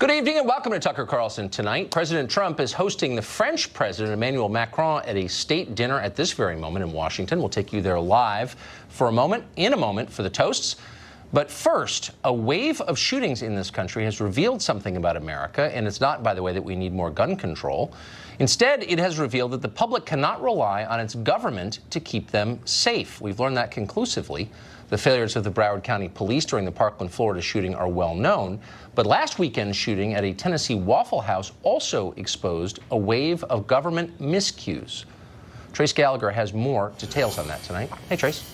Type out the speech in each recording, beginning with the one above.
Good evening and welcome to Tucker Carlson Tonight. President Trump is hosting the French President Emmanuel Macron at a state dinner at this very moment in Washington. We'll take you there live for a moment, for the toasts. But first, a wave of shootings in this country has revealed something about America, and it's not, by the way, that we need more gun control. Instead, it has revealed that the public cannot rely on its government to keep them safe. We've learned that conclusively. The failures of the Broward County Police during the Parkland, Florida shooting are well known. But last weekend's shooting at a Tennessee Waffle House also exposed a wave of government miscues. Trace Gallagher has more details on that tonight. Hey, Trace.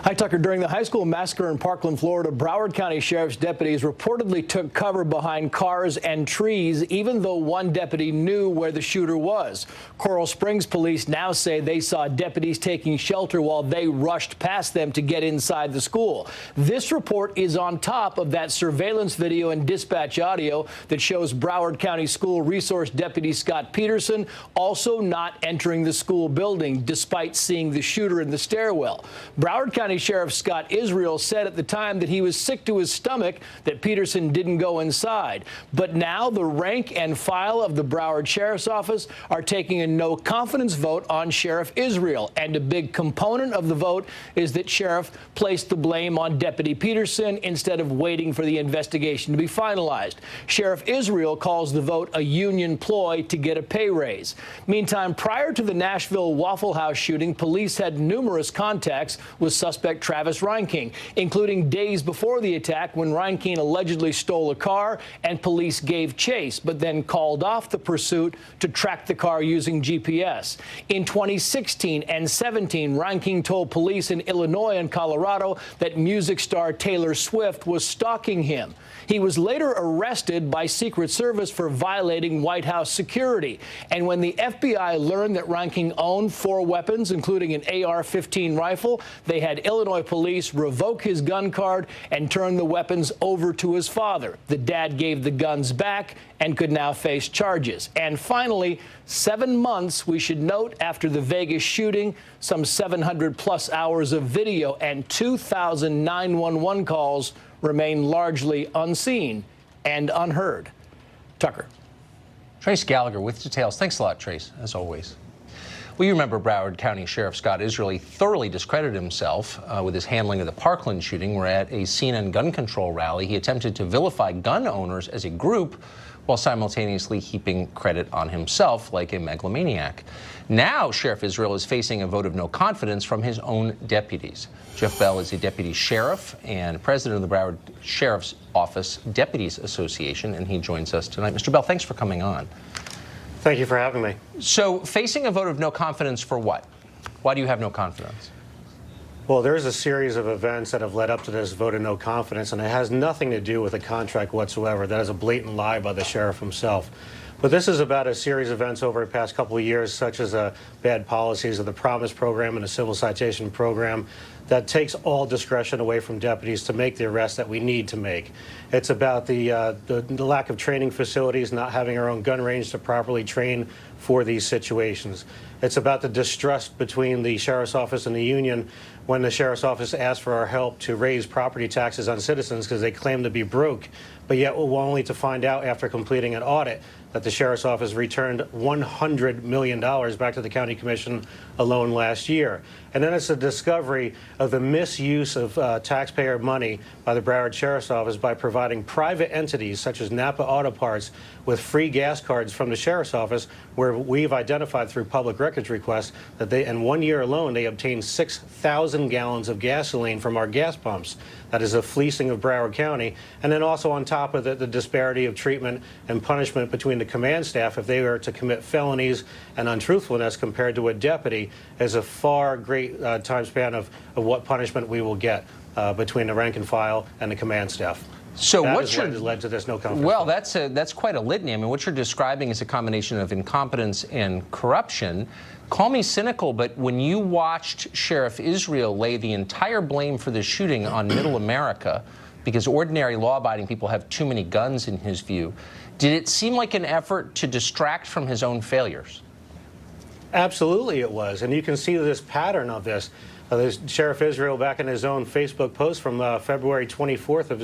Hi, Tucker. During the high school massacre in Parkland, Florida, Broward County Sheriff's deputies reportedly took cover behind cars and trees, even though one deputy knew where the shooter was. Coral Springs police now say they saw deputies taking shelter while they rushed past them to get inside the school. This report is on top of that surveillance video and dispatch audio that shows Broward County School Resource Deputy Scott Peterson also not entering the school building despite seeing the shooter in the stairwell. Broward County Sheriff Scott Israel said at the time that he was sick to his stomach that Peterson didn't go inside. But now the rank and file of the Broward Sheriff's Office are taking a no-confidence vote on Sheriff Israel. And a big component of the vote is that Sheriff placed the blame on Deputy Peterson instead of waiting for the investigation to be finalized. Sheriff Israel calls the vote a union ploy to get a pay raise. Meantime, prior to the Nashville Waffle House shooting, police had numerous contacts with suspect Travis Reinking, including days before the attack when Reinking allegedly stole a car and police gave chase, but then called off the pursuit to track the car using GPS. In 2016 and 17, Reinking told police in Illinois and Colorado that music star Taylor Swift was stalking him. He was later arrested by Secret Service for violating White House security. And when the FBI learned that Reinking owned 4 weapons, including an AR-15 rifle, they had Illinois police revoke his gun card and turn the weapons over to his father. The dad gave the guns back and could now face charges. And finally, 7 months, we should note, after the Vegas shooting, some 700-plus hours of video and 2,000 911 calls remain largely unseen and unheard. Tucker. Trace Gallagher with details. Thanks a lot, Trace, as always. Well, you remember Broward County Sheriff Scott Israel thoroughly discredited himself with his handling of the Parkland shooting, where at a CNN gun control rally, he attempted to vilify gun owners as a group while simultaneously heaping credit on himself like a megalomaniac. Now, Sheriff Israel is facing a vote of no confidence from his own deputies. Jeff Bell is a deputy sheriff and president of the Broward Sheriff's Office Deputies Association, and he joins us tonight. Mr. Bell, thanks for coming on. Thank you for having me. So, facing a vote of no confidence for what? Why do you have no confidence? Well, there's a series of events that have led up to this vote of no confidence, and it has nothing to do with a contract whatsoever. That is a blatant lie by the sheriff himself. But this is about a series of events over the past couple of years, such as bad policies of the Promise program and the civil citation program that takes all discretion away from deputies to make the arrests that we need to make. It's about the lack of training facilities, not having our own gun range to properly train for these situations. It's about the distrust between the sheriff's office and the union when the sheriff's office asked for our help to raise property taxes on citizens because they claim to be broke, but yet we're only to find out after completing an audit that the sheriff's office returned $100 million back to the county commission alone last year. And then it's the discovery of the misuse of taxpayer money by the Broward Sheriff's Office by providing private entities such as Napa Auto Parts with free gas cards from the Sheriff's Office, where we've identified through public records requests that they, in 1 year alone, they obtained 6,000 gallons of gasoline from our gas pumps. That is a fleecing of Broward County. And then also on top of it, the disparity of treatment and punishment between the command staff if they were to commit felonies and untruthfulness compared to a deputy is a far great time span of what punishment we will get between the rank and file and the command staff. So that what has led to this no confidence. Well, that's quite a litany. I mean, what you're describing is a combination of incompetence and corruption. Call me cynical, but when you watched Sheriff Israel lay the entire blame for the shooting on Middle America, because ordinary law-abiding people have too many guns in his view, did it seem like an effort to distract from his own failures? Absolutely it was, and you can see this pattern of this. Sheriff Israel, back in his own Facebook post from February 24th of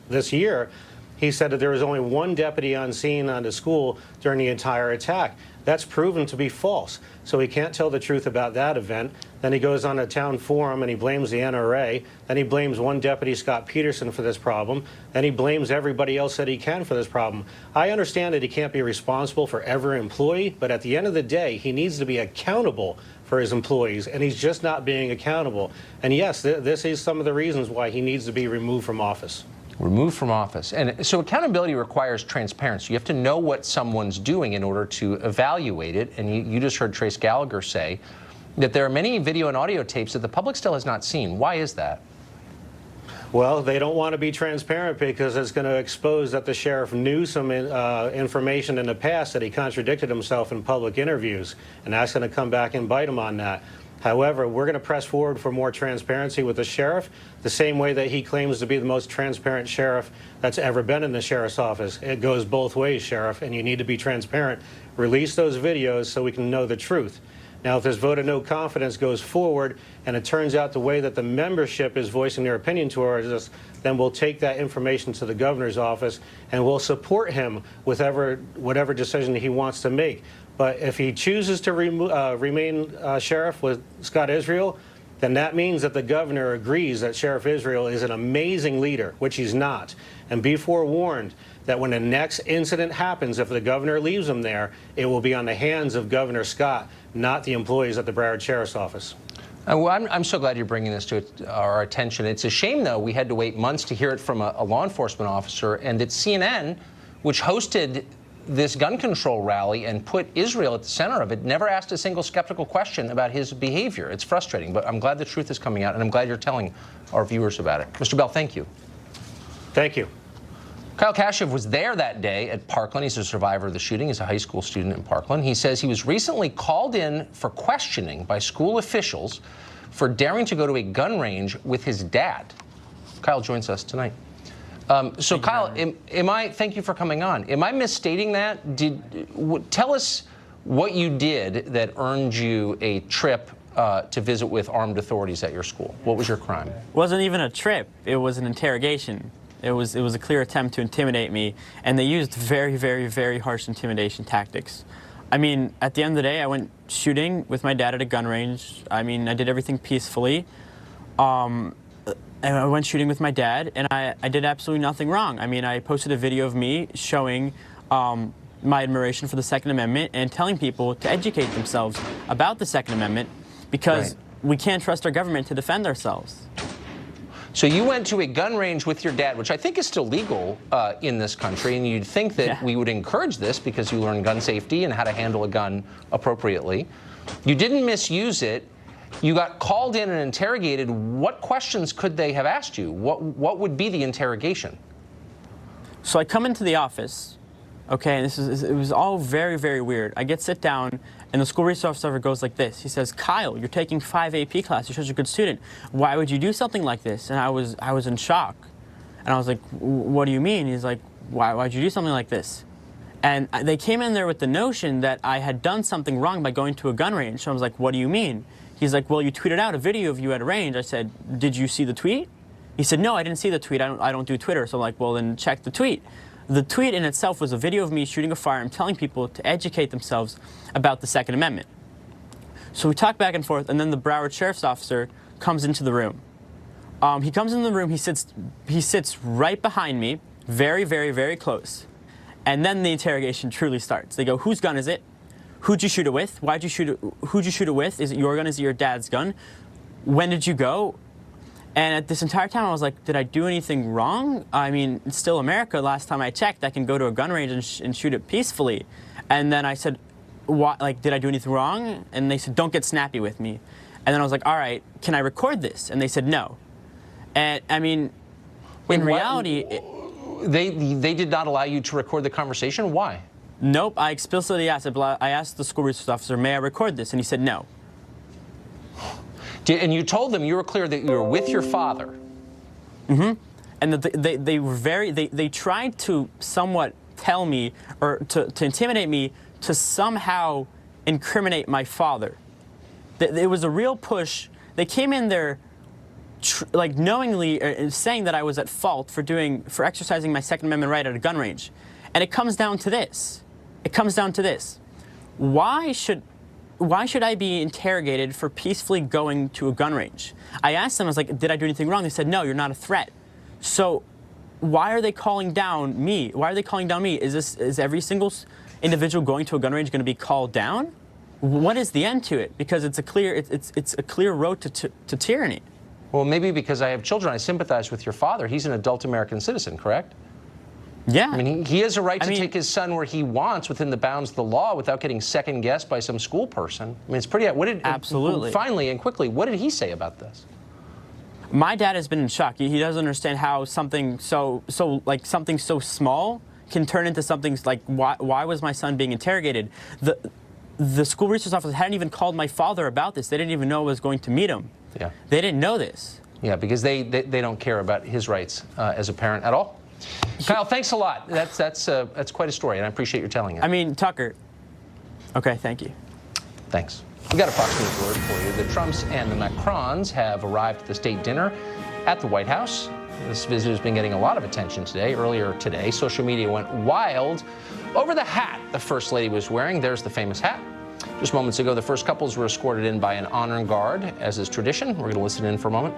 this year, He said that there was only one deputy on scene on the school during the entire attack. That's proven to be false. So he can't tell the truth about that event. Then he goes on a town forum and he blames the NRA. Then he blames one deputy, Scott Peterson, for this problem. Then he blames everybody else that he can for this problem. I understand that he can't be responsible for every employee, but at the end of the day, he needs to be accountable for his employees, and he's just not being accountable. And yes, this is some of the reasons why he needs to be removed from office. Removed from office. And so accountability requires transparency. You have to know what someone's doing in order to evaluate it. And you just heard Trace Gallagher say that there are many video and audio tapes that the public still has not seen. Why is that? Well, they don't want to be transparent because it's going to expose that the sheriff knew some information in the past, that he contradicted himself in public interviews, and that's going to come back and bite him on that. However, we're going to press forward for more transparency with the sheriff, the same way that he claims to be the most transparent sheriff that's ever been in the sheriff's office. It goes both ways, Sheriff, and you need to be transparent. Release those videos so we can know the truth. Now, if this vote of no confidence goes forward and it turns out the way that the membership is voicing their opinion towards us, then we'll take that information to the governor's office and we'll support him with whatever decision he wants to make. But if he chooses to remain sheriff with Scott Israel, then that means that the governor agrees that Sheriff Israel is an amazing leader, which he's not. And be forewarned that when the next incident happens, if the governor leaves him there, it will be on the hands of Governor Scott, not the employees at the Broward Sheriff's Office. Well, I'm so glad you're bringing this to our attention. It's a shame, though, we had to wait months to hear it from a law enforcement officer, and that CNN, which hosted this gun control rally and put Israel at the center of it, never asked a single skeptical question about his behavior. It's frustrating, but I'm glad the truth is coming out, and I'm glad you're telling our viewers about it. Mr. Bell, thank you. Thank you. Kyle Kashev was there that day at Parkland. He's a survivor of the shooting. He's a high school student in Parkland. He says he was recently called in for questioning by school officials for daring to go to a gun range with his dad. Kyle joins us tonight. So Kyle, thank you for coming on. Am I misstating that? Tell us what you did that earned you a trip to visit with armed authorities at your school. What was your crime? It wasn't even a trip. It was an interrogation. It was a clear attempt to intimidate me, and they used very, very, very harsh intimidation tactics. I mean, at the end of the day, I went shooting with my dad at a gun range. I mean, I did everything peacefully. And I went shooting with my dad, and I did absolutely nothing wrong. I mean, I posted a video of me showing my admiration for the Second Amendment and telling people to educate themselves about the Second Amendment because we can't trust our government to defend ourselves. So you went to a gun range with your dad, which I think is still legal in this country, and you'd think that we would encourage this because you learn gun safety and how to handle a gun appropriately. You didn't misuse it. You got called in and interrogated. What questions could they have asked you? What would be the interrogation? So I come into the office, okay, and it was all very, very weird. I sit down, and the school resource officer goes like this. He says, "Kyle, you're taking 5 AP classes. You're such a good student. Why would you do something like this?" And I was in shock. And I was like, "What do you mean?" He's like, why'd you do something like this? And they came in there with the notion that I had done something wrong by going to a gun range. So I was like, "What do you mean?" He's like, "Well, you tweeted out a video of you at a range." I said, "Did you see the tweet?" He said, "No, I didn't see the tweet. I don't do Twitter." So I'm like, "Well, then check the tweet." The tweet in itself was a video of me shooting a firearm, telling people to educate themselves about the Second Amendment. So we talk back and forth, and then the Broward Sheriff's officer comes into the room. He comes into the room. He sits right behind me, very, very, very close. And then the interrogation truly starts. They go, "Whose gun is it? Who'd you shoot it with? Why'd you shoot it? Who'd you shoot it with? Is it your gun? Is it your dad's gun? When did you go?" And at this entire time, I was like, did I do anything wrong? I mean, it's still America. Last time I checked, I can go to a gun range and shoot it peacefully. And then I said, "What? Like, did I do anything wrong?" And they said, "Don't get snappy with me." And then I was like, "All right, can I record this?" And they said, "No." And I mean, in reality, they did not allow you to record the conversation. Why? Nope. I explicitly asked. I asked the school resource officer, "May I record this?" And he said, "No." And you told them, you were clear that you were with your father. Mm-hmm. And they were they tried to somewhat tell me, or to intimidate me, to somehow incriminate my father. It was a real push. They came in there like knowingly saying that I was at fault for exercising my Second Amendment right at a gun range. And it comes down to this. It comes down to this. Why should I be interrogated for peacefully going to a gun range? I asked them, I was like, did I do anything wrong? They said, no, you're not a threat. So why are they calling down me? Why are they calling down me? Is every single individual going to a gun range going to be called down? What is the end to it? Because it's a clear road to tyranny. Well, maybe because I have children, I sympathize with your father. He's an adult American citizen, correct? Yeah. I mean, he has a right to take his son where he wants within the bounds of the law without getting second-guessed by some school person. I mean, it's pretty... Absolutely. Finally and quickly, what did he say about this? My dad has been in shock. He doesn't understand how something so small can turn into something like, why was my son being interrogated? The school resource officer hadn't even called my father about this. They didn't even know I was going to meet him. Yeah. They didn't know this. Yeah, because they don't care about his rights as a parent at all. Kyle, thanks a lot. That's quite a story, and I appreciate your telling it. I mean, Tucker. Okay, thank you. Thanks. We got a Fox News alert for you. The Trumps and the Macrons have arrived at the state dinner at the White House. This visit has been getting a lot of attention today. Earlier today, social media went wild over the hat the First Lady was wearing. There's the famous hat. Just moments ago, the first couples were escorted in by an honor guard, as is tradition. We're going to listen in for a moment.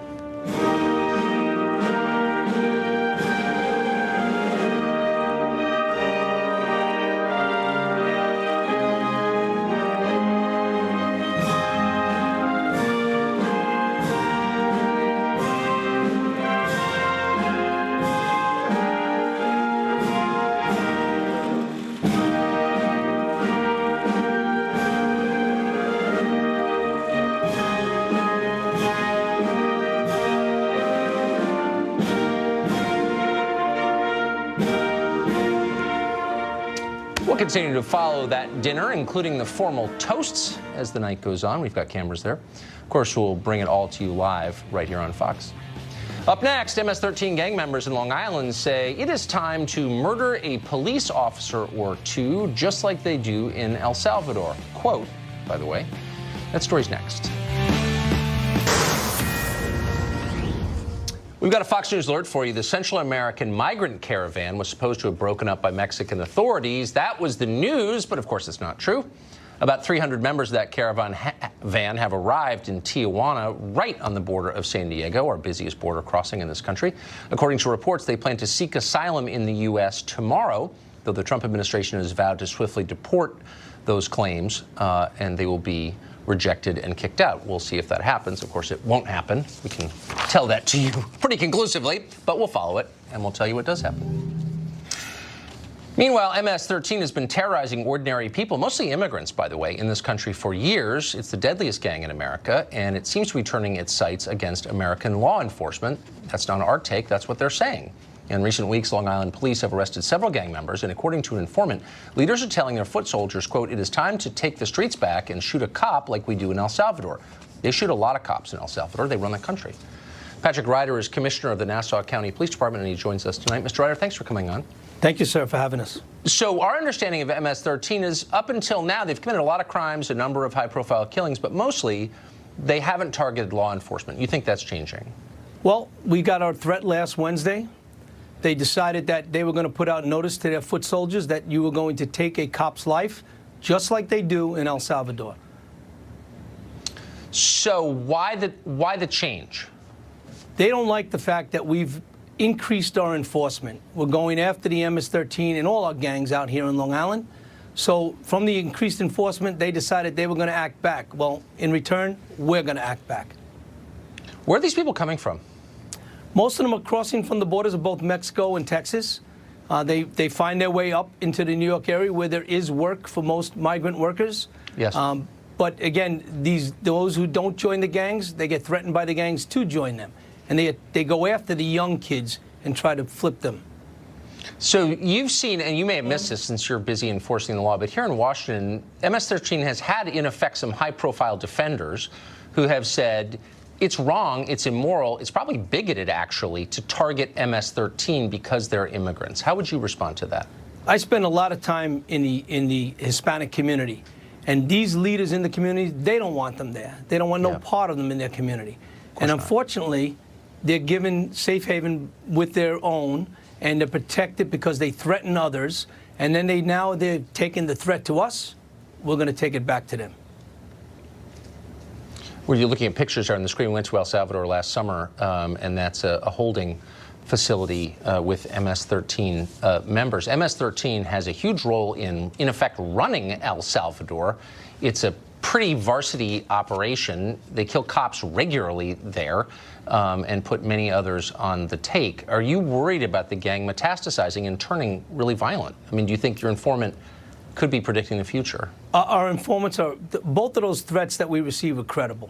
We'll continue to follow that dinner, including the formal toasts as the night goes on. We've got cameras there. Of course, we'll bring it all to you live right here on Fox. Up next, MS-13 gang members in Long Island say it is time to murder a police officer or two, just like they do in El Salvador. Quote, by the way. That story's next. We've got a Fox News alert for you. The Central American migrant caravan was supposed to have broken up by Mexican authorities. That was the news, but of course it's not true. About 300 members of that caravan van have arrived in Tijuana, right on the border of San Diego, our busiest border crossing in this country. According to reports, they plan to seek asylum in the U.S. tomorrow, though the Trump administration has vowed to swiftly deport those claims, and they will be rejected and kicked out. We'll see if that happens. Of course, it won't happen. We can tell that to you pretty conclusively, but we'll follow it, and we'll tell you what does happen. Meanwhile, MS-13 has been terrorizing ordinary people, mostly immigrants, by the way, in this country for years. It's the deadliest gang in America, and it seems to be turning its sights against American law enforcement. That's not our take. That's what they're saying. In recent weeks, Long Island police have arrested several gang members, and according to an informant, leaders are telling their foot soldiers, quote, it is time to take the streets back and shoot a cop like we do in El Salvador. They shoot a lot of cops in El Salvador. They run the country. Patrick Ryder is commissioner of the Nassau County Police Department, and he joins us tonight. Mr. Ryder, thanks for coming on. Thank you, sir, for having us. So our understanding of MS-13 is up until now, they've committed a lot of crimes, a number of high-profile killings, but mostly they haven't targeted law enforcement. You think that's changing? Well, we got our threat last Wednesday. They decided that they were going to put out notice to their foot soldiers that you were going to take a cop's life, just like they do in El Salvador. So why the change? They don't like the fact that we've increased our enforcement. We're going after the MS-13 and all our gangs out here in Long Island. So from the increased enforcement, they decided they were going to act back. Well, in return, we're going to act back. Where are these people coming from? Most of them are crossing from the borders of both Mexico and Texas. They find their way up into the New York area where there is work for most migrant workers. Yes. But again, those who don't join the gangs, they get threatened by the gangs to join them. And they go after the young kids and try to flip them. So you've seen, and you may have missed this since you're busy enforcing the law, but here in Washington, MS-13 has had, in effect, some high-profile defenders who have said, it's wrong, it's immoral, it's probably bigoted, actually, to target MS-13 because they're immigrants. How would you respond to that? I spend a lot of time in the Hispanic community, and these leaders in the community, they don't want them there. They don't want no part of them in their community. And unfortunately, they're given safe haven with their own, and they're protected because they threaten others, and then they're taking the threat to us. We're going to take it back to them. Well, you're looking at pictures there on the screen. We went to El Salvador last summer, and that's a holding facility with MS-13 members. MS-13 has a huge role in effect, running El Salvador. It's a pretty varsity operation. They kill cops regularly there and put many others on the take. Are you worried about the gang metastasizing and turning really violent? I mean, do you think your informant could be predicting the future? Our informants are, both of those threats that we receive are credible.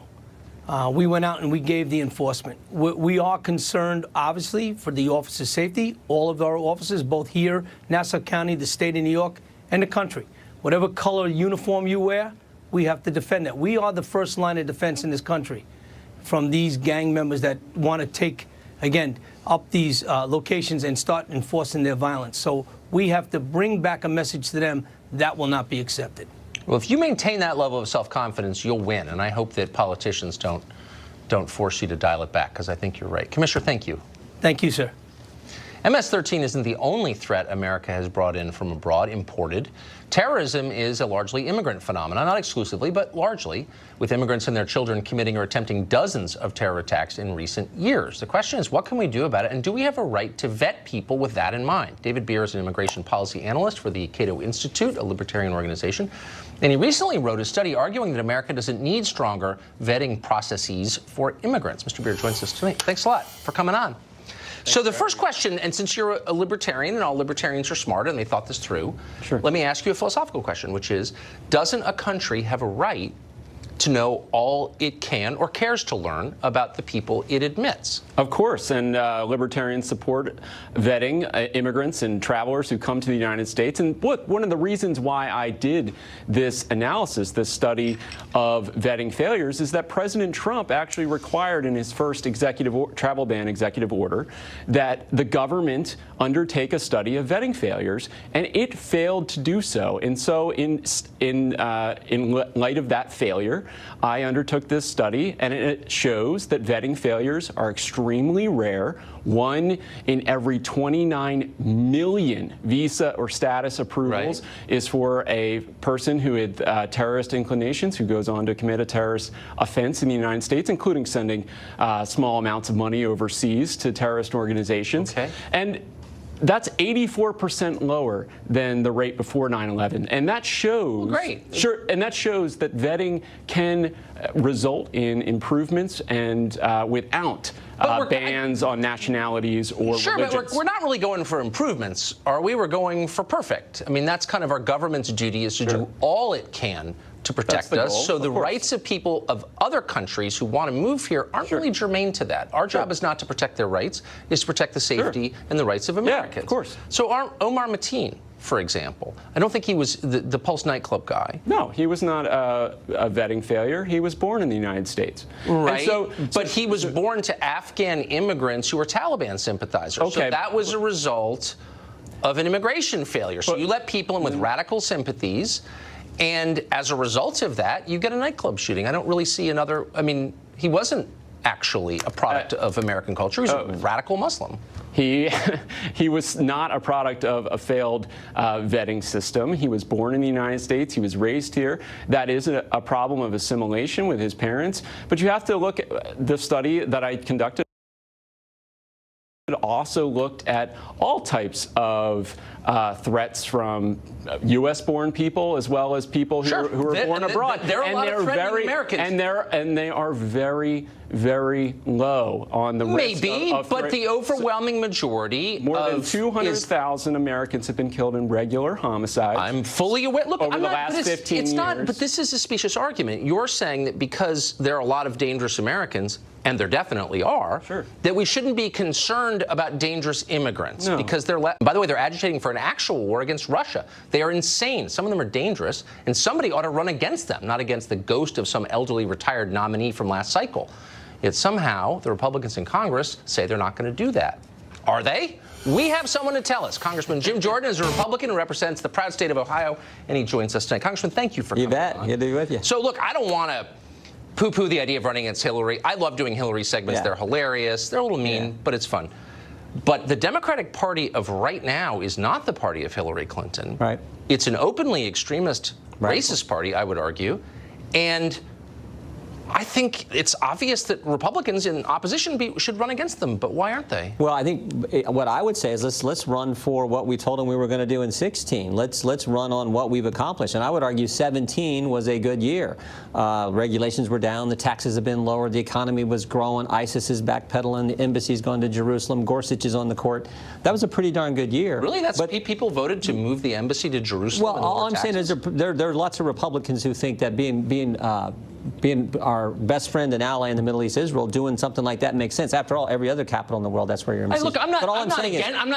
We went out and we gave the enforcement. We are concerned, obviously, for the officers' safety, all of our officers, both here, Nassau County, the state of New York, and the country. Whatever color uniform you wear, we have to defend that. We are the first line of defense in this country from these gang members that want to take, again, up these locations and start enforcing their violence. So we have to bring back a message to them that will not be accepted. Well, if you maintain that level of self-confidence, you'll win. And I hope that politicians don't force you to dial it back, because I think you're right. Commissioner, thank you. Thank you, sir. MS-13 isn't the only threat America has brought in from abroad, imported. Terrorism is a largely immigrant phenomenon, not exclusively, but largely, with immigrants and their children committing or attempting dozens of terror attacks in recent years. The question is, what can we do about it, and do we have a right to vet people with that in mind? David Beer is an immigration policy analyst for the Cato Institute, a libertarian organization, and he recently wrote a study arguing that America doesn't need stronger vetting processes for immigrants. Mr. Beer joins us tonight. Thanks a lot for coming on. So the first question, and since you're a libertarian and all libertarians are smart and they thought this through, Sure. Let me ask you a philosophical question, which is, doesn't a country have a right to know all it can or cares to learn about the people it admits? Of course, and libertarians support vetting immigrants and travelers who come to the United States. And look, one of the reasons why I did this analysis, this study of vetting failures, is that President Trump actually required in his first travel ban executive order that the government undertake a study of vetting failures, and it failed to do so. And so in light of that failure, I undertook this study, and it shows that vetting failures are extremely rare. 1 in every 29 million visa or status approvals is for a person who had terrorist inclinations, who goes on to commit a terrorist offense in the United States, including sending small amounts of money overseas to terrorist organizations. Okay. And that's 84% lower than the rate before 9/11, and that shows. Well, great. Sure, and that shows that vetting can result in improvements and without bans on nationalities or Sure, religions. but we're not really going for improvements, are we? We're going for perfect. I mean, that's kind of our government's duty, is to do all it can to protect the us. goal, So of the course. rights of people of other countries who want to move here aren't really germane to that. Our job is not to protect their rights, is to protect the safety and the rights of Americans. of course. So Omar Mateen, for example, I don't think he was the Pulse nightclub guy. No, he was not a vetting failure. He was born in the United States. Right, And but he was born to Afghan immigrants who were Taliban sympathizers. Okay. So that was a result of an immigration failure. So you let people in with radical sympathies, and as a result of that, you get a nightclub shooting. I don't really see another. I mean, he wasn't actually a product of American culture. He was a radical Muslim. He was not a product of a failed vetting system. He was born in the United States. He was raised here. That is a problem of assimilation with his parents. But you have to look at the study that I conducted. Also looked at all types of threats from U.S.-born people as well as people who are born abroad. There are a lot of threatening Americans. And they are very, very low on the risk of but the overwhelming majority more than 200,000 Americans have been killed in regular homicides. I'm fully aware. Look, over the last 15 years. But this is a specious argument. You're saying that because there are a lot of dangerous Americans, and there definitely are, that we shouldn't be concerned about dangerous immigrants because they're by the way, they're agitating for an actual war against Russia. They are insane. Some of them are dangerous, and somebody ought to run against them, not against the ghost of some elderly retired nominee from last cycle. Yet somehow the Republicans in Congress say they're not going to do that. Are they? We have someone to tell us. Congressman Jim Jordan is a Republican who represents the proud state of Ohio, and he joins us tonight. Congressman, thank you for coming on. You bet. Good to be with you. So look, I don't want to poo-poo the idea of running against Hillary. I love doing Hillary segments. Yeah. They're hilarious. They're a little mean, but it's fun. But the Democratic Party of right now is not the party of Hillary Clinton. Right. It's an openly extremist, racist party, I would argue. And I think it's obvious that Republicans in opposition should run against them, but why aren't they? Well, I think what I would say is let's run for what we told them we were going to do in 16. Let's run on what we've accomplished. And I would argue 17 was a good year. Regulations were down, the taxes have been lowered, the economy was growing, ISIS is backpedaling, the embassy's going to Jerusalem, Gorsuch is on the court. That was a pretty darn good year. Really? People voted to move the embassy to Jerusalem? Well, all I'm saying is there are lots of Republicans who think that being our best friend and ally in the Middle East, Israel, doing something like that makes sense. After all, every other capital in the world, that's where your embassy is. Look, I'm not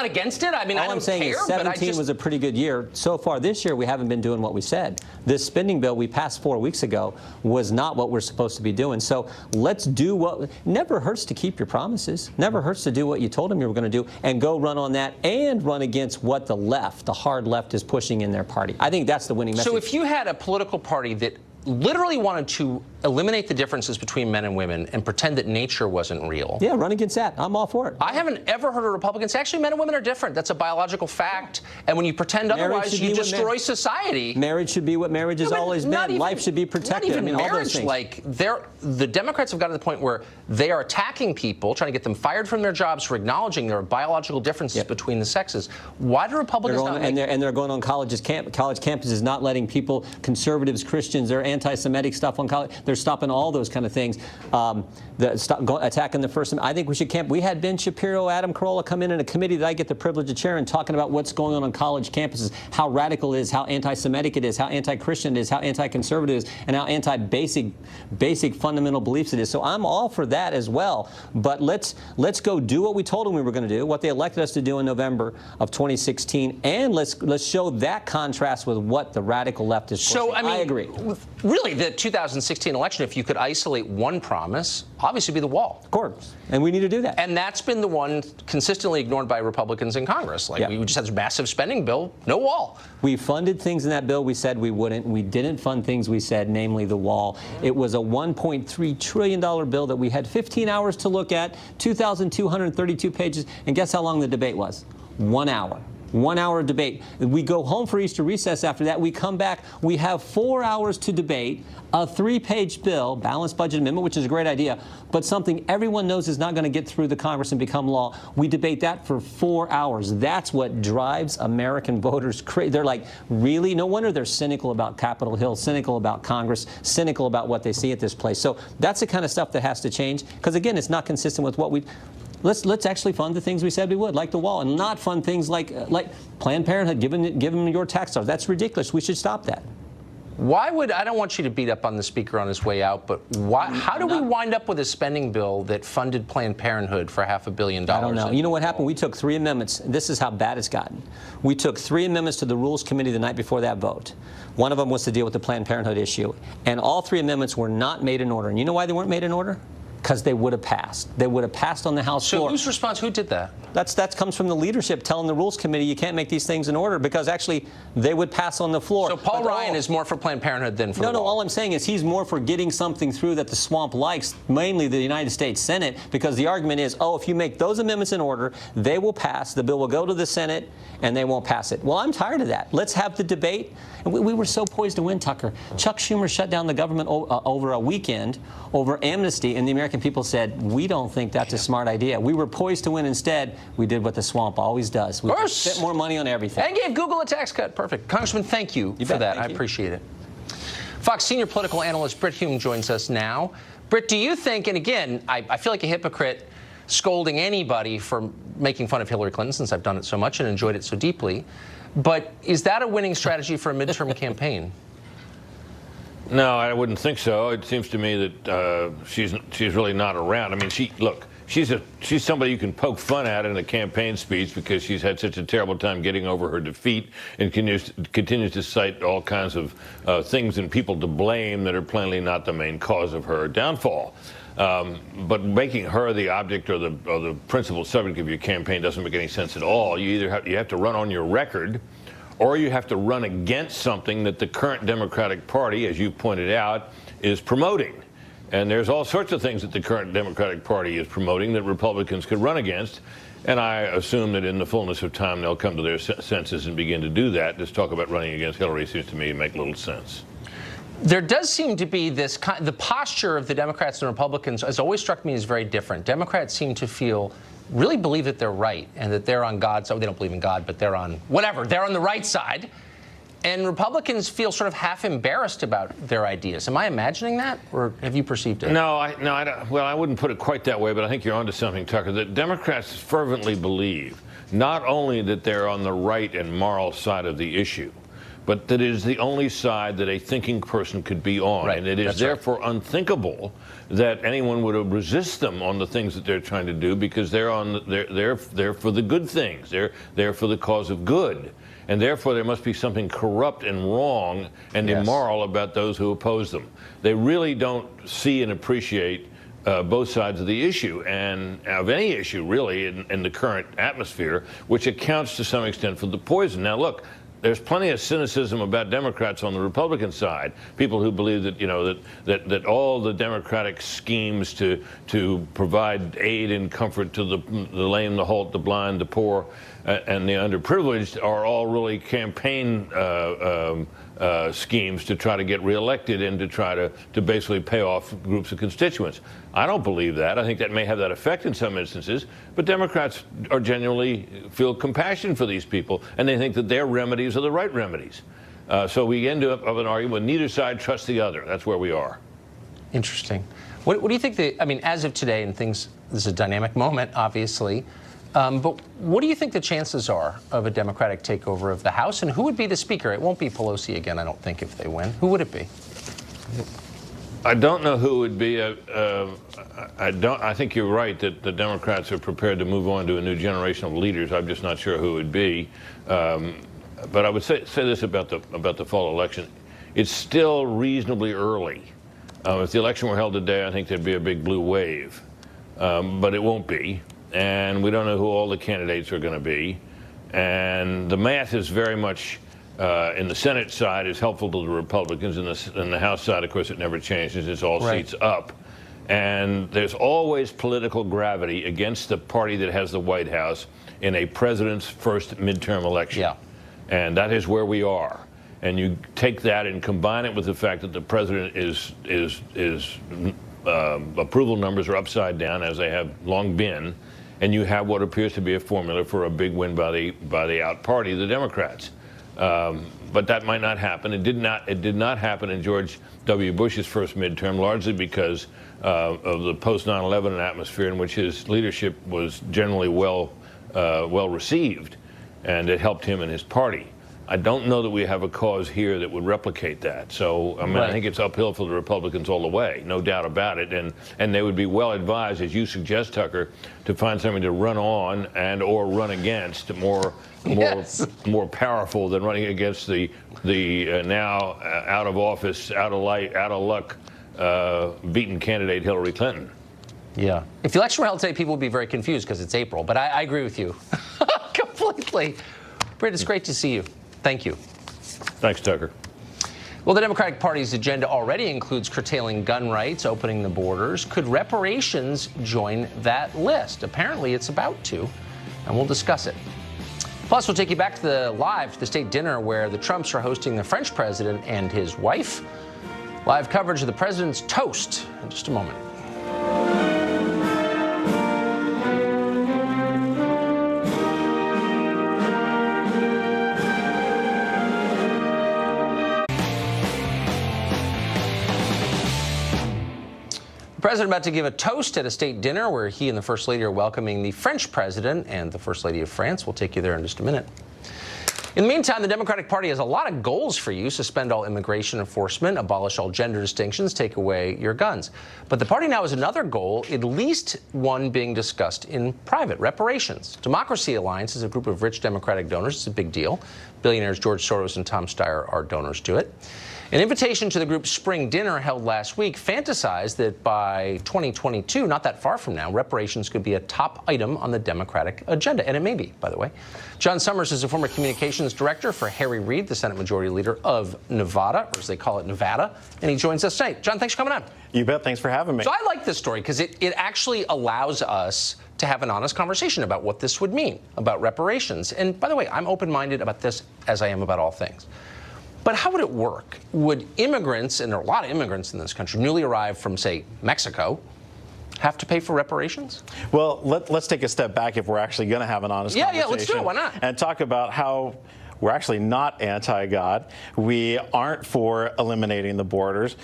against it. I mean, I don't care. All I'm saying is 17 was a pretty good year. So far this year, we haven't been doing what we said. This spending bill we passed 4 weeks ago was not what we're supposed to be doing. So let's do what never hurts to keep your promises. Never hurts to do what you told them you were going to do and go run on that and run against what the left, the hard left, is pushing in their party. I think that's the winning message. So if you had a political party that literally wanted to eliminate the differences between men and women and pretend that nature wasn't real. Yeah, run against that. I'm all for it. I haven't ever heard a Republican say, actually, men and women are different. That's a biological fact. And when you pretend otherwise, you destroy society. Marriage should be what marriage has always been. Life should be protected. Not even all marriage. those things. Like, the Democrats have gotten to the point where they are attacking people, trying to get them fired from their jobs for acknowledging there are biological differences between the sexes. Why do Republicans not make... And they're going on college campuses, not letting people, conservatives, Christians, they're anti-Semitic stuff on college. They're stopping all those kind of things. Attacking the First Amendment. I think we should camp. We had Ben Shapiro, Adam Carolla come in a committee that I get the privilege of chairing, talking about what's going on college campuses, how radical it is, how anti-Semitic it is, how anti-Christian it is, how anti-conservative it is, and how anti-basic fundamental beliefs it is. So I'm all for that as well. But let's go do what we told them we were going to do, what they elected us to do in November of 2016, and let's show that contrast with what the radical left is pushing. So, I agree. Really, the 2016 election, if you could isolate one promise, obviously be the wall. Of course. And we need to do that. And that's been the one consistently ignored by Republicans in Congress. Like, we just had this massive spending bill, no wall. We funded things in that bill we said we wouldn't. We didn't fund things we said, namely the wall. It was a $1.3 trillion bill that we had 15 hours to look at, 2,232 pages. And guess how long the debate was? 1 hour. 1 hour debate. We go home for Easter recess after that. We come back. We have 4 hours to debate a 3-page bill, balanced budget amendment, which is a great idea, but something everyone knows is not going to get through the Congress and become law. We debate that for 4 hours. That's what drives American voters crazy. They're like, really? No wonder they're cynical about Capitol Hill, cynical about Congress, cynical about what they see at this place. So that's the kind of stuff that has to change, because again, it's not consistent with what we... Let's actually fund the things we said we would, like the wall, and not fund things like Planned Parenthood, give them your tax dollars. That's ridiculous. We should stop that. Why would, I don't want you to beat up on the speaker on his way out, but how do we wind up with a spending bill that funded Planned Parenthood for $500 million? I don't know. You know what happened? We took 3 amendments. This is how bad it's gotten. We took 3 amendments to the Rules Committee the night before that vote. One of them was to deal with the Planned Parenthood issue. And all 3 amendments were not made in order. And you know why they weren't made in order? Because they would have passed. They would have passed on the House floor. So whose response? Who did that? That comes from the leadership telling the Rules Committee you can't make these things in order, because actually they would pass on the floor. So Paul Ryan is more for Planned Parenthood than for the wall. No, all I'm saying is he's more for getting something through that the swamp likes, mainly the United States Senate, because the argument is, oh, if you make those amendments in order, they will pass, the bill will go to the Senate, and they won't pass it. Well, I'm tired of that. Let's have the debate. And we were so poised to win, Tucker. Chuck Schumer shut down the government over a weekend over amnesty, and the American people said, we don't think that's a smart idea. We were poised to win. Instead, we did what the swamp always does. We spent more money on everything. And gave Google a tax cut. Perfect. Congressman, thank you for that. I appreciate it. Fox senior political analyst Brit Hume joins us now. Brit, do you think, and again, I feel like a hypocrite scolding anybody for making fun of Hillary Clinton, since I've done it so much and enjoyed it so deeply, but is that a winning strategy for a midterm campaign? No, I wouldn't think so. It seems to me that she's really not around. I mean, she's somebody you can poke fun at in a campaign speech because she's had such a terrible time getting over her defeat and continues to cite all kinds of things and people to blame that are plainly not the main cause of her downfall. But making her the object or the principal subject of your campaign doesn't make any sense at all. You have to run on your record, or you have to run against something that the current Democratic Party, as you pointed out, is promoting. And there's all sorts of things that the current Democratic Party is promoting that Republicans could run against. And I assume that in the fullness of time, they'll come to their senses and begin to do that. This talk about running against Hillary seems to me to make little sense. There does seem to be this, the posture of the Democrats and Republicans has always struck me as very different. Democrats seem to really believe that they're right and that they're on God's side. They don't believe in God, but they're on whatever. They're on the right side. And Republicans feel sort of half embarrassed about their ideas. Am I imagining that, or have you perceived it? No, I don't. Well, I wouldn't put it quite that way, but I think you're onto something, Tucker. That Democrats fervently believe not only that they're on the right and moral side of the issue, but that it is the only side that a thinking person could be on, right. And it is therefore unthinkable that anyone would resist them on the things that they're trying to do, because they're for the good things. They're for the cause of good. And therefore, there must be something corrupt and wrong and immoral about those who oppose them. They really don't see and appreciate both sides of the issue, and of any issue, really, in the current atmosphere, which accounts to some extent for the poison. Now, look, there's plenty of cynicism about Democrats on the Republican side. People who believe that, that all the Democratic schemes to provide aid and comfort to the lame, the halt, the blind, the poor, and the underprivileged are all really campaign schemes to try to get reelected and to try to basically pay off groups of constituents. I don't believe that. I think that may have that effect in some instances, but Democrats are genuinely feel compassion for these people, and they think that their remedies are the right remedies. So we end up of an argument with neither side trusts the other. That's where we are. Interesting. What do you think as of today, and this is a dynamic moment, obviously, but what do you think the chances are of a Democratic takeover of the House, and who would be the Speaker? It won't be Pelosi again, I don't think, if they win. Who would it be? I don't know who it would be. I think you're right that the Democrats are prepared to move on to a new generation of leaders. I'm just not sure who it would be. But I would say this about the fall election. It's still reasonably early. If the election were held today, I think there'd be a big blue wave. But it won't be. And we don't know who all the candidates are going to be. And the math is very much, in the Senate side, is helpful to the Republicans. In the House side, of course, it never changes. It's all seats up. And there's always political gravity against the party that has the White House in a president's first midterm election. Yeah. And that is where we are. And you take that and combine it with the fact that the president approval numbers are upside down, as they have long been, and you have what appears to be a formula for a big win by the out party, the Democrats. But that might not happen. It did not happen in George W. Bush's first midterm, largely because of the post 9/11 atmosphere in which his leadership was generally well received, and it helped him and his party. I don't know that we have a cause here that would replicate that. So, I mean, I think it's uphill for the Republicans all the way, no doubt about it. And they would be well advised, as you suggest, Tucker, to find something to run on and or run against more powerful than running against the now out of office, out of luck, beaten candidate Hillary Clinton. Yeah. If the election were held today, people would be very confused because it's April. But I agree with you completely. Britt, it's great to see you. Thank you. Thanks, Tucker. Well, the Democratic Party's agenda already includes curtailing gun rights, opening the borders. Could reparations join that list? Apparently, it's about to, and we'll discuss it. Plus, we'll take you back to the state dinner where the Trumps are hosting the French president and his wife. Live coverage of the president's toast in just a moment. The president about to give a toast at a state dinner where he and the First Lady are welcoming the French president and the First Lady of France. We'll take you there in just a minute. In the meantime, the Democratic Party has a lot of goals for you. Suspend all immigration enforcement, abolish all gender distinctions, take away your guns. But the party now has another goal, at least one being discussed in private: reparations. Democracy Alliance is a group of rich Democratic donors. It's a big deal. Billionaires George Soros and Tom Steyer are donors to it. An invitation to the group's spring dinner held last week fantasized that by 2022, not that far from now, reparations could be a top item on the Democratic agenda. And it may be, by the way. John Summers is a former communications director for Harry Reid, the Senate Majority Leader of Nevada, or as they call it, Nevada. And he joins us tonight. John, thanks for coming on. You bet. Thanks for having me. So I like this story because it actually allows us to have an honest conversation about what this would mean, about reparations. And by the way, I'm open-minded about this as I am about all things. But how would it work? Would immigrants, and there are a lot of immigrants in this country, newly arrived from, say, Mexico, have to pay for reparations? Well, let's take a step back if we're actually going to have an honest conversation. Yeah, let's do it. Why not? And talk about how we're actually not anti-God. We aren't for eliminating the borders.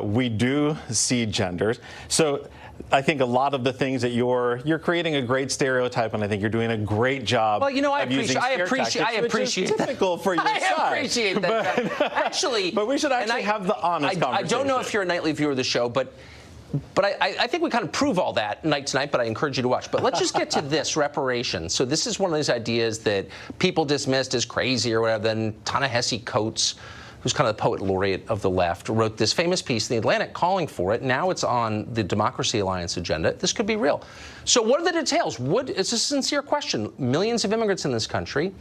We do see genders. So I think a lot of the things that you're creating a great stereotype, and I think you're doing a great job. Well, you know, I appreciate that. Typical for your side. I appreciate that. Actually, but we should actually have the honest conversation. I don't know if you're a nightly viewer of the show, but I think we kind of prove all that night tonight, but I encourage you to watch. But let's just get to this, reparations. So this is one of those ideas that people dismissed as crazy or whatever. Then Ta-Nehisi Coates, who's kind of the poet laureate of the left, wrote this famous piece in The Atlantic calling for it. Now it's on the Democracy Alliance agenda. This could be real. So what are the details? It's a sincere question. Millions of immigrants in this country,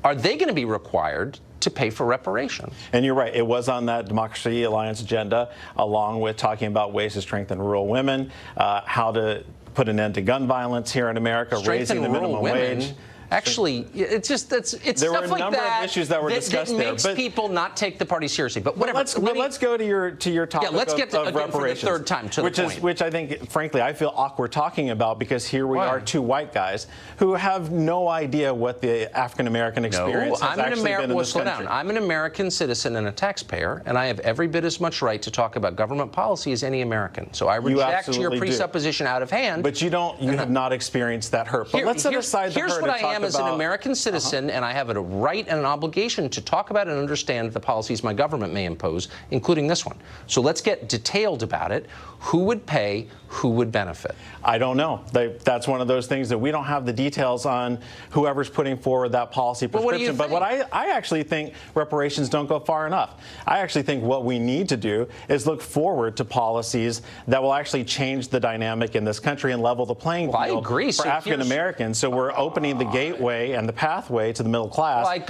are they going to be required to pay for reparations? And you're right. It was on that Democracy Alliance agenda, along with talking about ways to strengthen rural women, how to put an end to gun violence here in America, raising the minimum wage. Actually, it's just it's there stuff were a like number that of issues that were discussed that there, makes but people not take the party seriously. But whatever. Let's go to your topic. Yeah, let's get to of again reparations, for the third time to which the point. which I think, frankly, I feel awkward talking about because here we are, two white guys who have no idea what the African American experience has actually been in this slow country. down. I'm an American citizen and a taxpayer, and I have every bit as much right to talk about government policy as any American. So I reject your presupposition out of hand. But you have not experienced that hurt. But let's set aside the hurt. Here's what I am as an American citizen, and I have a right and an obligation to talk about and understand the policies my government may impose, including this one. So let's get detailed about it. Who would pay? Who would benefit? I don't know. That's one of those things that we don't have the details on whoever's putting forward that policy prescription. But what I actually think reparations don't go far enough. I actually think what we need to do is look forward to policies that will actually change the dynamic in this country and level the playing field for African Americans. So we're opening the gateway and the pathway to the middle class. Well, of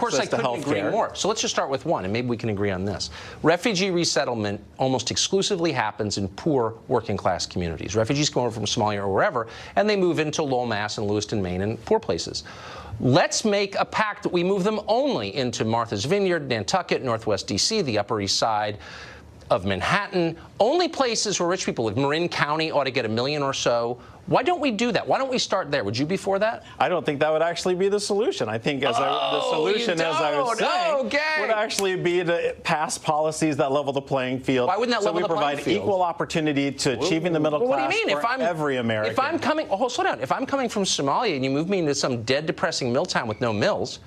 course I couldn't agree more. So let's just start with one, and maybe we can agree on this. Refugee resettlement almost exclusively happens in poor working class communities. Refugees come over from Somalia or wherever, and they move into Lowell, Mass. And Lewiston, Maine, and poor places. Let's make a pact that we move them only into Martha's Vineyard, Nantucket, Northwest D.C., the Upper East Side of Manhattan, only places where rich people live. Marin County ought to get $1 million or so. Why don't we do that? Why don't we start there? Would you be for that? I don't think that would actually be the solution. I think the solution, as I was saying, would actually be to pass policies that level the playing field. Why wouldn't that level the playing field? So we provide equal opportunity to achieving the middle class what do you mean? for every American. If I'm coming, slow down. If I'm coming from Somalia and you move me into some dead, depressing mill town with no mills,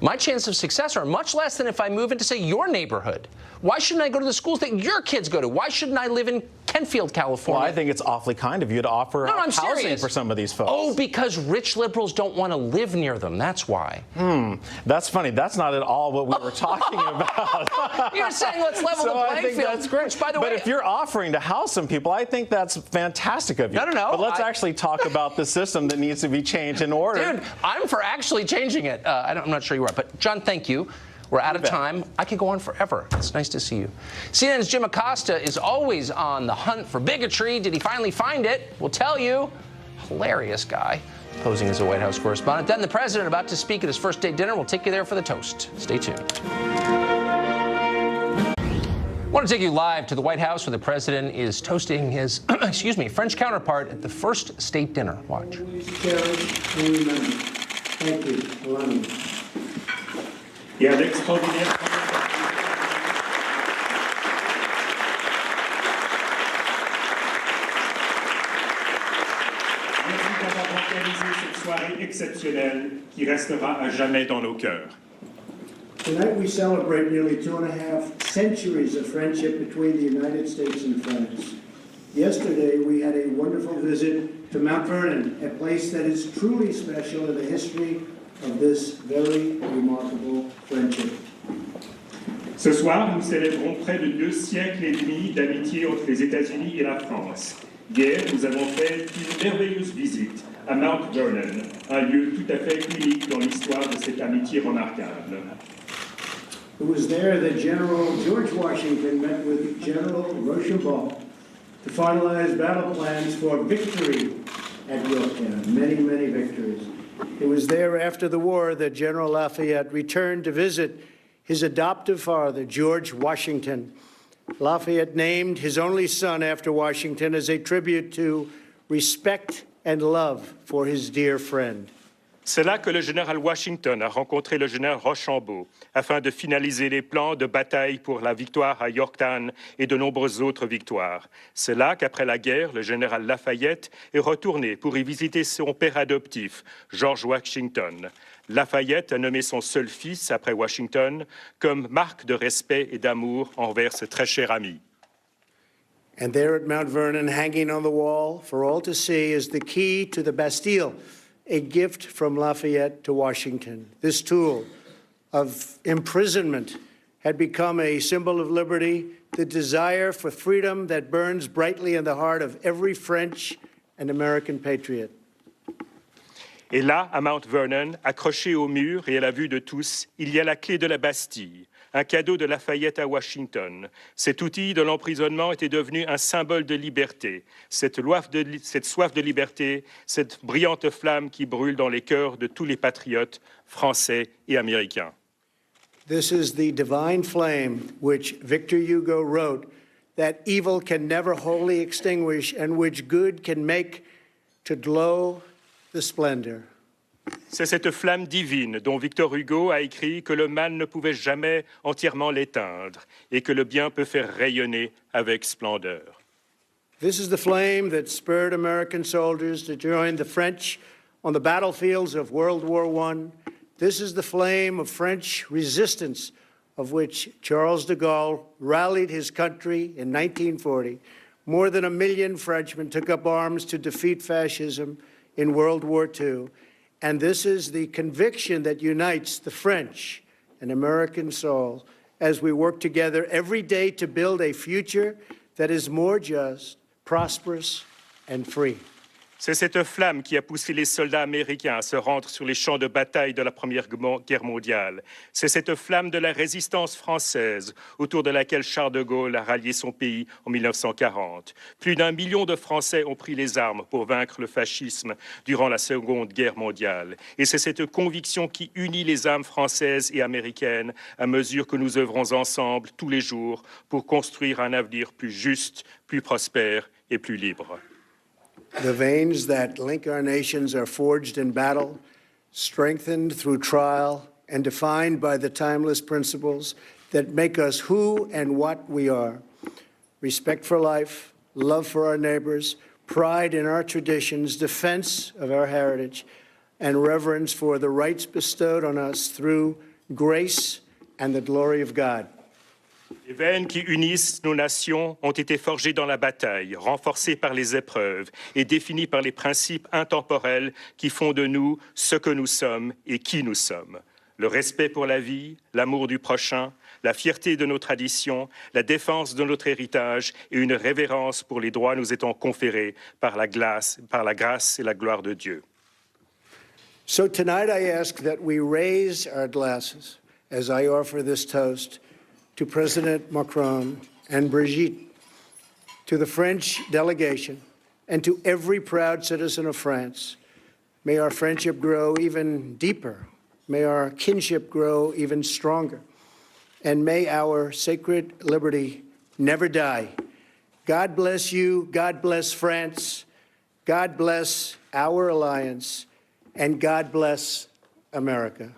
my chances of success are much less than if I move into, say, your neighborhood. Why shouldn't I go to the schools that your kids go to? Why shouldn't I live in Kentfield, California? Well, I think it's awfully kind of you to offer housing for some of these folks. Oh, because rich liberals don't want to live near them. That's why. That's funny. That's not at all what we were talking about. You're saying let's level the playing field. I think that's great. Which, by the way, if you're offering to house some people, I think that's fantastic of you. No. But let's actually talk about the system that needs to be changed in order. Dude, I'm for actually changing it. I'm not sure you are. But, John, thank you. We're out of time. I could go on forever. It's nice to see you. CNN's Jim Acosta is always on the hunt for bigotry. Did he finally find it? We'll tell you. Hilarious guy, posing as a White House correspondent. Then the president about to speak at his first state dinner. We'll take you there for the toast. Stay tuned. I want to take you live to the White House where the president is toasting his, French counterpart at the first state dinner. Watch. Thank you, Alani. Et à l'extraordinaire. Merci d'avoir organisé cette soirée exceptionnelle qui restera à jamais dans nos cœurs. Tonight we celebrate nearly 2.5 centuries of friendship between the United States and France. Yesterday we had a wonderful visit to Mount Vernon, a place that is truly special in the history of this very remarkable friendship. Ce soir, nous célébrons près de 2 siècles et demi d'amitié entre les États-Unis et la France. Hier, nous avons fait une merveilleuse visite à Mount Vernon, un lieu tout à fait unique dans l'histoire de cette amitié remarquable. It was there that General George Washington met with General Rochambeau to finalize battle plans for victory at Yorktown, many, many victories. It was there after the war that General Lafayette returned to visit his adoptive father, George Washington. Lafayette named his only son after Washington as a tribute to respect and love for his dear friend. C'est là que le général Washington a rencontré le général Rochambeau afin de finaliser les plans de bataille pour la victoire à Yorktown et de nombreuses autres victoires. C'est là qu'après la guerre, le général Lafayette est retourné pour y visiter son père adoptif, George Washington. Lafayette a nommé son seul fils après Washington comme marque de respect et d'amour envers ce très cher ami. And there at Mount Vernon, hanging on the wall for all to see, is the key to the Bastille, a gift from Lafayette to Washington. This tool of imprisonment had become a symbol of liberty, the desire for freedom that burns brightly in the heart of every French and American patriot. Et là, à Mount Vernon, accroché au mur et à la vue de tous, il y a la clé de la Bastille, un cadeau de Lafayette à Washington. Cet outil de l'emprisonnement était devenu un symbole de liberté, cette soif de liberté, cette brillante flamme qui brûle dans les cœurs de tous les patriotes français et américains. This is the divine flame which Victor Hugo wrote that evil can never wholly extinguish and which good can make to glow the splendor. C'est cette flamme divine dont Victor Hugo a écrit que le mal ne pouvait jamais entièrement l'éteindre et que le bien peut faire rayonner avec splendeur. This is the flame that spurred American soldiers to join the French on the battlefields of World War I. This is the flame of French resistance of which Charles de Gaulle rallied his country in 1940. More than 1 million Frenchmen took up arms to defeat fascism in World War II. And this is the conviction that unites the French and American soul as we work together every day to build a future that is more just, prosperous, and free. C'est cette flamme qui a poussé les soldats américains à se rendre sur les champs de bataille de la Première Guerre mondiale. C'est cette flamme de la résistance française autour de laquelle Charles de Gaulle a rallié son pays en 1940. Plus d'1 million de Français ont pris les armes pour vaincre le fascisme durant la Seconde Guerre mondiale. Et c'est cette conviction qui unit les âmes françaises et américaines à mesure que nous œuvrons ensemble tous les jours pour construire un avenir plus juste, plus prospère et plus libre. The veins that link our nations are forged in battle, strengthened through trial, and defined by the timeless principles that make us who and what we are. Respect for life, love for our neighbors, pride in our traditions, defense of our heritage, and reverence for the rights bestowed on us through grace and the glory of God. Les veines qui unissent nos nations ont été forgées dans la bataille, renforcées par les épreuves et définies par les principes intemporels qui font de nous ce que nous sommes et qui nous sommes. Le respect pour la vie, l'amour du prochain, la fierté de nos traditions, la défense de notre héritage et une révérence pour les droits nous étant conférés par la grâce et la gloire de Dieu. So tonight I ask that we raise our glasses as I offer this toast to President Macron and Brigitte, to the French delegation, and to every proud citizen of France. May our friendship grow even deeper. May our kinship grow even stronger. And may our sacred liberty never die. God bless you. God bless France. God bless our alliance. And God bless America.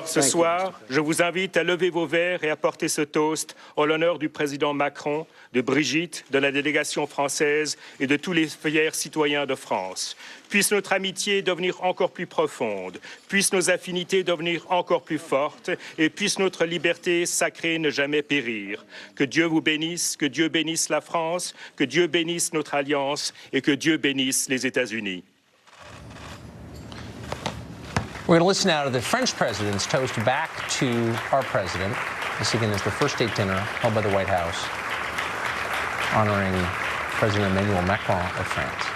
Ce soir, je vous invite à lever vos verres et à porter ce toast en l'honneur du président Macron, de Brigitte, de la délégation française et de tous les fiers citoyens de France. Puisse notre amitié devenir encore plus profonde, puisse nos affinités devenir encore plus fortes et puisse notre liberté sacrée ne jamais périr. Que Dieu vous bénisse, que Dieu bénisse la France, que Dieu bénisse notre alliance et que Dieu bénisse les États-Unis. We're going to listen now to the French president's toast back to our president. This again is the first state dinner held by the White House honoring President Emmanuel Macron of France.